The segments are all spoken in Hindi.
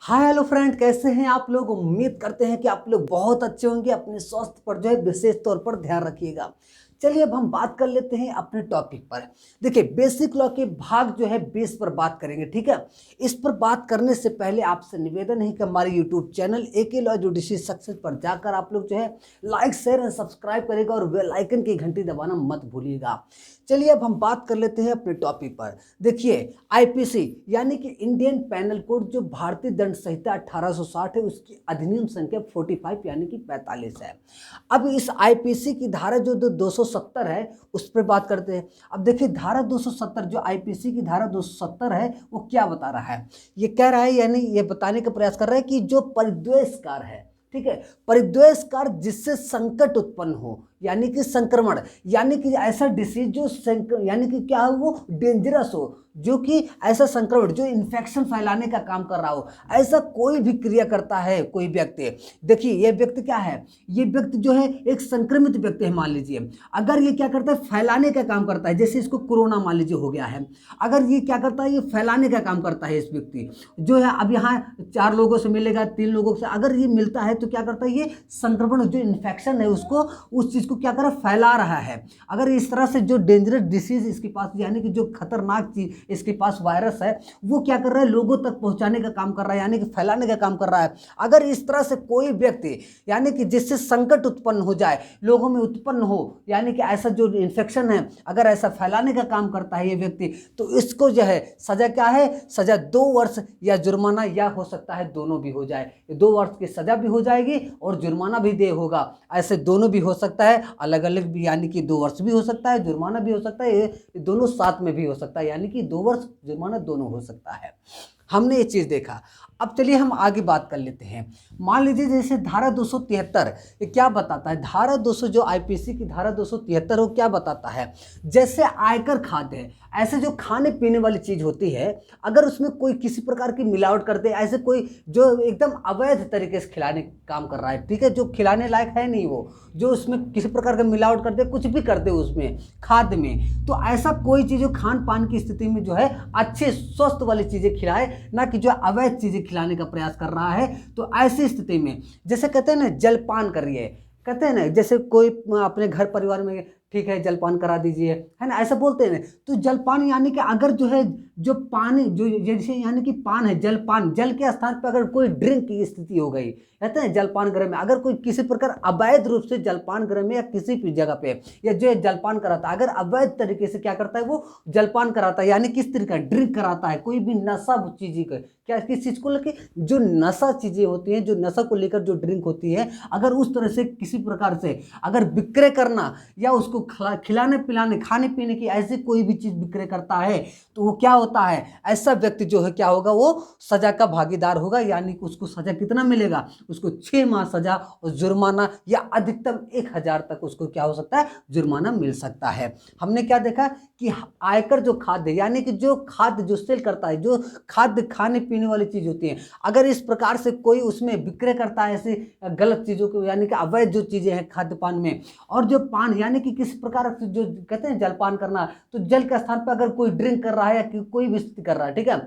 हाय हेलो फ्रेंड, कैसे हैं आप लोग। उम्मीद करते हैं कि आप लोग बहुत अच्छे होंगे। अपने स्वास्थ्य पर जो है विशेष तौर पर ध्यान रखिएगा। चलिए अब हम बात कर लेते हैं अपने टॉपिक पर। देखिए, बेसिक लॉ के भाग जो है 20 पर बात करेंगे, ठीक है। इस पर बात करने से पहले आपसे निवेदन है कि हमारे YouTube channel A K law judiciary success पर जाकर आप लोग जो है लाइक शेयर एंड सब्सक्राइब करेगा और बेल आइकन की घंटी दबाना मत भूलिएगा। चलिए अब हम बात कर लेते हैं अपने टॉपिक पर। देखिए, आईपीसी यानी कि इंडियन पैनल कोड जो भारतीय दंड संहिता 1860 है, उसकी अधिनियम संख्या 45 यानी कि 45 है। अब इस आईपीसी की धारा जो 270 है उस पर बात करते हैं। अब देखिए, धारा 270 जो आईपीसी की धारा 270 है वो क्या बता रहा है। ये कह रहा है, यानी ये बताने का प्रयास कर रहा है कि जो परिद्वेषकार है, ठीक है, परिद्वेषकार जिससे संकट उत्पन्न हो, यानी कि संक्रमण, यानी कि ऐसा डिसीज जो यानी कि क्या हो, वो डेंजरस हो, जो कि ऐसा संक्रमण जो इन्फेक्शन फैलाने का काम कर रहा हो, ऐसा कोई भी क्रिया करता है कोई व्यक्ति। देखिए, ये व्यक्ति क्या है, ये व्यक्ति जो है एक संक्रमित व्यक्ति है। मान लीजिए अगर ये क्या करता है, फैलाने का काम करता है, जैसे इसको कोरोना मान लीजिए हो गया है, अगर ये क्या करता है, ये फैलाने का काम करता है। इस व्यक्ति जो है, अब यहाँ 4 लोगों से मिलेगा, 3 लोगों से अगर ये मिलता है तो क्या करता है, ये संक्रमण जो इन्फेक्शन है उसको, उस चीज को क्या कर रहा है, फैला रहा है। अगर इस तरह से जो डेंजरस डिसीज इसके पास, यानी कि जो खतरनाक चीज इसके पास वायरस है, वो क्या कर रहा है, लोगों तक पहुंचाने का काम कर रहा है, यानी कि फैलाने का काम कर रहा है। अगर इस तरह से कोई व्यक्ति, यानी कि जिससे संकट उत्पन्न हो जाए, लोगों में उत्पन्न हो, यानी कि ऐसा जो इन्फेक्शन है, अगर ऐसा फैलाने का काम करता है ये व्यक्ति, तो इसको जो है सजा क्या है, सजा 2 वर्ष या जुर्माना, या हो सकता है दोनों भी हो जाए। 2 वर्ष की सजा भी हो जाएगी और जुर्माना भी दे होगा। ऐसे दोनों भी हो सकता है, अलग अलग भी, यानी कि 2 वर्ष भी हो सकता है, जुर्माना भी हो सकता है, ये दोनों साथ में भी हो सकता है, यानी कि 2 वर्ष जुर्माना दोनों हो सकता है। हमने ये चीज देखा। अब चलिए हम आगे बात कर लेते हैं। मान लीजिए जैसे धारा 273 ये क्या बताता है, धारा 200 जो आईपीसी की धारा 273 वो क्या बताता है, जैसे आयकर खाद्य है, ऐसे जो खाने पीने वाली चीज होती है, अगर उसमें कोई किसी प्रकार की मिलावट कर दे, ऐसे कोई जो एकदम अवैध तरीके से खिलाने का काम कर रहा है, ठीक है, जो खिलाने लायक है नहीं, वो जो उसमें किसी प्रकार का मिलावट कर दे, कुछ भी कर दे उसमें खाद्य में, तो ऐसा कोई चीज जो खान पान की स्थिति में जो है अच्छे स्वस्थ वाली चीजें खिलाए, ना कि जो अवैध चीजें खिलाने का प्रयास कर रहा है। तो ऐसी स्थिति में जैसे कहते हैं ना, जलपान करिए, कहते हैं ना, जैसे कोई अपने घर परिवार में, ठीक है, जलपान करा दीजिए, है ना, ऐसा बोलते हैं ना। तो जलपान यानी कि अगर जो है, जो पानी जो जैसे, यानी कि पान है, जलपान, जल के स्थान पर अगर कोई ड्रिंक की स्थिति हो गई, कहते हैं जलपान गृह में अगर कोई किसी प्रकार अवैध रूप से जलपान गृह में या किसी भी जगह पे, या जो है जलपान कराता है, अगर अवैध तरीके से क्या करता है, वो जलपान कराता है, यानी किस तरीके का ड्रिंक कराता है, कोई भी नशा चीज को, क्या किस चीज को लेकर, जो नशा चीजें होती हैं, जो नशा को लेकर जो ड्रिंक होती है, अगर उस तरह से किसी प्रकार से अगर विक्रय करना या उसको खिलाने पिलाने, खाने पीने की ऐसी कोई भी चीज विक्रय करता है, तो वो क्या होता है, ऐसा व्यक्ति जो है क्या होगा, वो सजा का भागीदार होगा, यानी कि उसको सजा कितना मिलेगा, उसको 6 माह सजा और जुर्माना, या अधिकतम 1000 तक उसको क्या हो सकता है, जुर्माना मिल सकता है। हमने क्या देखा कि आयकर जो खाद्य, यानी कि जो खाद्य जो सेल करता है, जो खाद्य खाने पीने वाली चीज होती है, अगर इस प्रकार से कोई उसमें विक्रय करता है ऐसी गलत चीजों को, यानी कि अवैध जो चीजें हैं खाद्य पान में, और जो पान यानी कि किसी प्रकार से जो कहते हैं जलपान करना, तो जल के स्थान पर अगर कोई ड्रिंक कर रहा है या कोई भी स्थिति कर रहा है, ठीक है,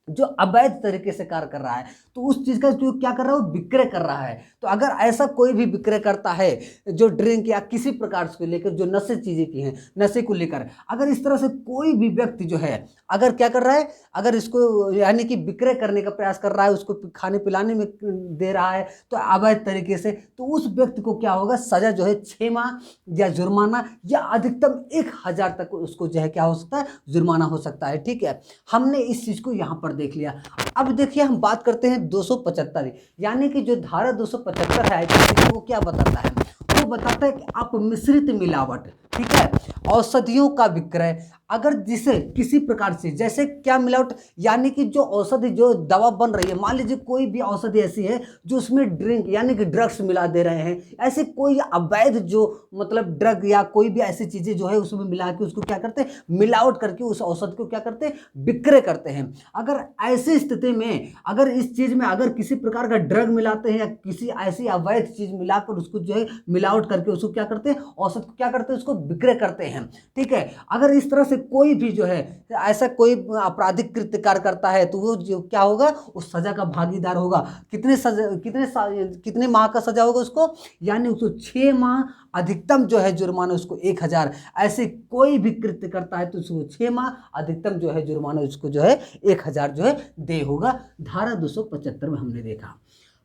जो अवैध तरीके से कार्य कर रहा है, तो उस चीज का जो क्या कर रहा है, वो विक्रय कर रहा है। तो अगर ऐसा कोई भी विक्रय करता है जो ड्रिंक या किसी प्रकार से लेकर, जो नशे चीजें की हैं, नशे को लेकर, अगर इस तरह से कोई भी व्यक्ति जो है अगर क्या कर रहा है, अगर इसको यानी कि विक्रय करने का प्रयास कर रहा है, उसको खाने पिलाने में दे रहा है तो अवैध तरीके से, तो उस व्यक्ति को क्या होगा, सजा जो है 6 माह या जुर्माना, या अधिकतम 1000 तक उसको जो है क्या हो सकता है, जुर्माना हो सकता है। ठीक है, हमने इस चीज को यहाँ पर देख लिया। अब देखिए हम बात करते हैं 275, यानी कि जो धारा 275 है आईपीसी, वो क्या बताता है, वो बताता है कि आप मिश्रित मिलावट, ठीक है, औषधियों का विक्रय, अगर जिसे किसी प्रकार से, जैसे क्या मिलावट, यानी कि जो औषधि जो दवा बन रही है, मान लीजिए कोई भी औषधि ऐसी है जो उसमें ड्रिंक यानी कि ड्रग्स मिला दे रहे हैं, ऐसे कोई अवैध जो मतलब ड्रग या कोई भी ऐसी चीजें जो है उसमें मिला के उसको क्या करते हैं, मिलावट करके उस औषधि को क्या करते हैं, विक्रय करते हैं। अगर ऐसी स्थिति में अगर इस चीज में अगर किसी प्रकार का ड्रग मिलाते हैं या किसी ऐसी अवैध चीज मिलाकर उसको जो है मिलावट करके उसको क्या करते हैं, औषध को क्या करते हैं, उसको विक्रय करते हैं। ठीक है, अगर इस तरह से से कोई भी जो है ऐसा कोई आपराधिक कृत्य कार्य करता है तो वो जो क्या होगा, उस सजा का भागीदार होगा। कितने माह का सजा होगा उसको, यानी उसको 6 माह, अधिकतम जो है जुर्माना उसको 1000। ऐसे कोई भी कृत्य करता है तो उसको 6 माह, अधिकतम जो है जुर्माना उसको जो है 1000 जो है दे होगा। धारा 275 में हमने देखा।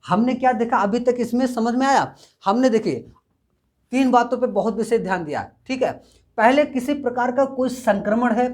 हमने क्या देखा अभी तक, इसमें समझ में आया? हमने देखिए 3 बातों पे बहुत विशेष ध्यान दिया, ठीक है। पहले, किसी प्रकार का कोई संक्रमण है,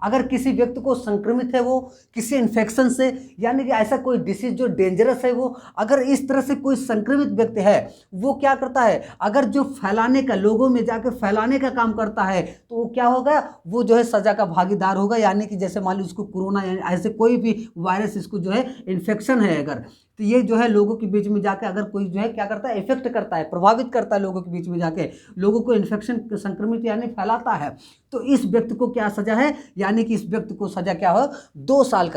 अगर किसी व्यक्ति को संक्रमित है वो किसी इन्फेक्शन से, यानी कि ऐसा कोई डिसीज जो डेंजरस है, वो अगर इस तरह से कोई संक्रमित व्यक्ति है, वो क्या करता है, अगर जो फैलाने का, लोगों में जाकर फैलाने का काम करता है तो वो क्या होगा, वो जो है सजा का भागीदार होगा। यानी कि जैसे मान लो उसको कोरोना या ऐसे कोई भी वायरस, इसको जो है इन्फेक्शन है अगर, तो ये जो है लोगों के बीच में जाके अगर कोई जो है क्या करता है, इफेक्ट करता है, प्रभावित करता है, लोगों के बीच में जाके लोगों को इन्फेक्शन, संक्रमित यानी फैलाता है, तो इस व्यक्ति को क्या सजा है, यानी कि इस व्यक्ति को सजा क्या हो, 2 साल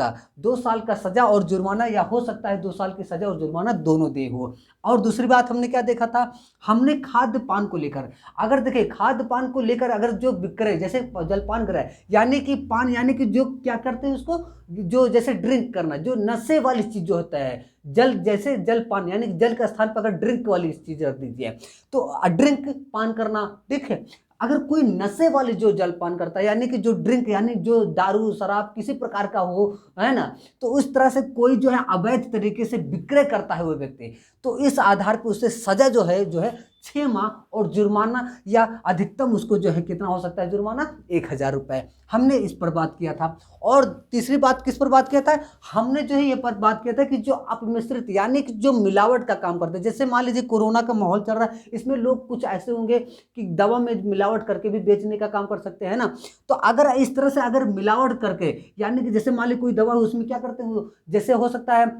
का सजा और जुर्माना, या हो सकता है 2 साल की सजा और जुर्माना दोनों दे हो। और दूसरी बात हमने क्या देखा था, हमने खाद्य पान को लेकर, अगर देखिए खाद्य पान को लेकर अगर जो विक्रय, जैसे जलपान ग्रह, यानी कि पान, यानी कि जो क्या करते हैं उसको, जो जैसे ड्रिंक करना, जो नशे वाली चीज जो होता है, जल, जैसे जलपान, यानी जल का स्थान पर अगर ड्रिंक वाली चीज रख दीजिए तो ड्रिंक पान करना, ठीक है। अगर कोई नशे वाली जो जलपान करता है, यानी कि जो ड्रिंक, यानी जो दारू शराब किसी प्रकार का हो, है ना, तो उस तरह से कोई जो है अवैध तरीके से विक्रय करता है वो व्यक्ति, तो इस आधार पर उससे सजा जो है 6 माह और जुर्माना, या अधिकतम उसको जो है कितना हो सकता है जुर्माना, 1000 रुपए। हमने इस पर बात किया था। और तीसरी बात किस पर बात किया था, हमने जो है ये पर बात किया था कि जो अपमिश्रित, यानी कि जो मिलावट का काम करते हैं, जैसे मान लीजिए कोरोना का माहौल चल रहा है, इसमें लोग कुछ ऐसे होंगे कि दवा में मिलावट करके भी बेचने का काम कर सकते हैं ना, तो अगर इस तरह से अगर मिलावट करके, यानी कि जैसे मान लीजिए कोई दवा उसमें क्या करते हैं, जैसे हो सकता है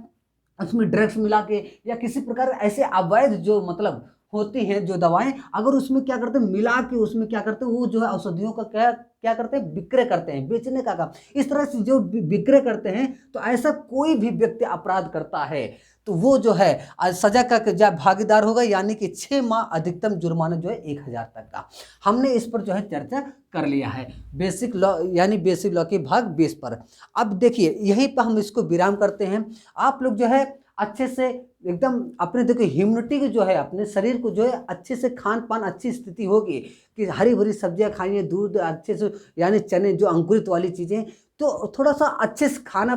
उसमें ड्रग्स मिला के, या किसी प्रकार ऐसे अवैध जो मतलब होती हैं जो दवाएं, अगर उसमें क्या करते हैं मिला के, उसमें क्या करते हैं वो जो है औषधियों का क्या क्या करते हैं, विक्रय करते हैं, बेचने का काम। इस तरह से जो विक्रय करते हैं, तो ऐसा कोई भी व्यक्ति अपराध करता है तो वो जो है सजा का भागीदार होगा, यानी कि 6 माह, अधिकतम जुर्माना जो है 1000 तक का। हमने इस पर जो है चर्चा कर लिया है, बेसिक लॉ, यानी बेसिक लॉ के भाग 20 पर। अब देखिए यहीं पर हम इसको विराम करते हैं। आप लोग जो है अच्छे से एकदम अपने, देखो ह्यूमिनिटी की जो है, अपने शरीर को जो है अच्छे से खान पान अच्छी स्थिति होगी कि हरी भरी सब्जियां खाइए, दूध अच्छे से, यानी चने जो अंकुरित वाली चीज़ें, तो थोड़ा सा अच्छे से खान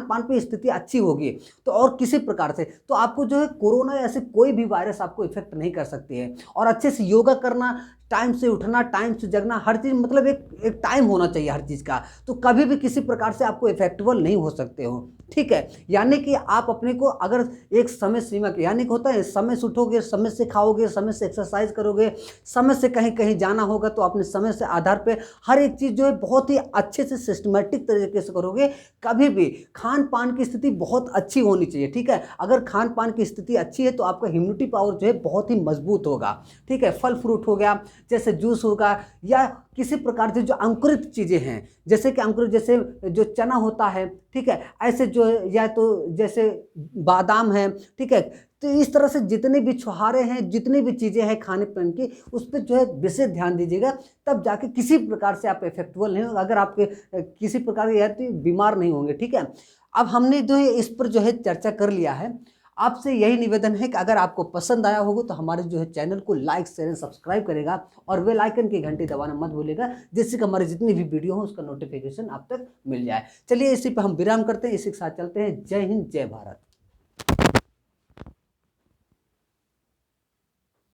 पान पे स्थिति अच्छी होगी, तो और किसी प्रकार से तो आपको जो है कोरोना या ऐसे कोई भी वायरस आपको इफेक्ट नहीं कर सकती है। और अच्छे से योगा करना, टाइम से उठना, टाइम से जगना, हर चीज़ मतलब एक टाइम होना चाहिए हर चीज़ का, तो कभी भी किसी प्रकार से आपको इफेक्टेबल नहीं हो सकते हो, ठीक है। यानी कि आप अपने को अगर एक समय सीमा के, यानी कि होता है समय से उठोगे, समय से खाओगे, समय से एक्सरसाइज करोगे, समय से कहीं कहीं जाना होगा तो अपने समय से आधार पे हर एक चीज़ जो है बहुत ही अच्छे से सिस्टमेटिक तरीके से करोगे। कभी भी खान पान की स्थिति बहुत अच्छी होनी चाहिए, ठीक है। अगर खान पान की स्थिति अच्छी है तो आपका इम्यूनिटी पावर जो है बहुत ही मजबूत होगा, ठीक है। फल फ्रूट हो गया, जैसे जूस होगा, या किसी प्रकार से जो अंकुरित चीज़ें हैं, जैसे कि अंकुरित, जैसे जो चना होता है, ठीक है, ऐसे जो है, या तो जैसे बादाम है, ठीक है। तो इस तरह से जितने भी छुहारे हैं, जितनी भी चीज़ें हैं खाने पीने की, उस पर जो है विशेष ध्यान दीजिएगा, तब जाके किसी प्रकार से आप इफेक्टेबल नहीं होगा, अगर आपके किसी प्रकार के बीमार नहीं होंगे, ठीक है। अब हमने जो है इस पर जो है चर्चा कर लिया है। आपसे यही निवेदन है कि अगर आपको पसंद आया होगा तो हमारे जो है चैनल को लाइक शेयर सब्सक्राइब करेगा, और बेल आइकन की घंटी दबाना मत भूलेगा, जिससे कि हमारी जितनी भी वीडियो हो उसका नोटिफिकेशन आप तक मिल जाए। चलिए इसी पर हम विराम करते हैं, इसी के साथ चलते हैं। जय हिंद, जय भारत।